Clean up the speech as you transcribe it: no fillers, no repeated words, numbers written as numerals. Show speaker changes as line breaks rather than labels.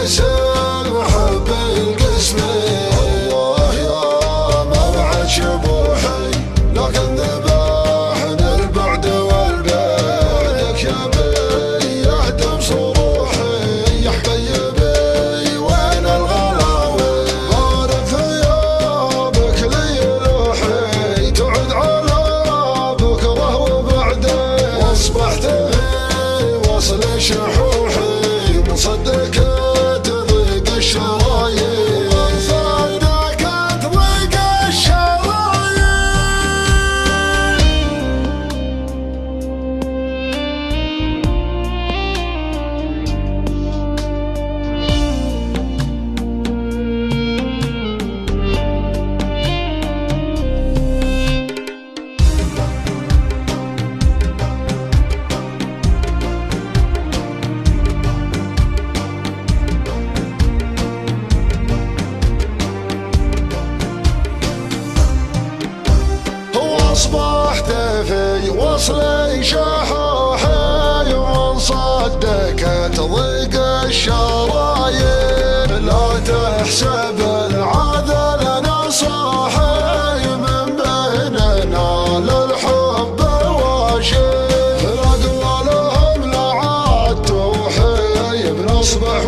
محب القسم. الله يا مرعى شبوحي لكن ذبحنا البعد والبعدك يا بي يهدم صروحي يا حبيبي وين الغلاوي. عارف ثيابك لي روحي تعد على بكره وبعدين واصبحت في وصل شحوحي مصدق تضيق الشرايين مصدق تضيق الشرايين. أصبحت في وصل شحوحي وانصدقت ضيق الشرايين. لا تحسب العذل نصاحي من بيننا للحب واشي. الأقوالهم لا عاد توحي بنصبح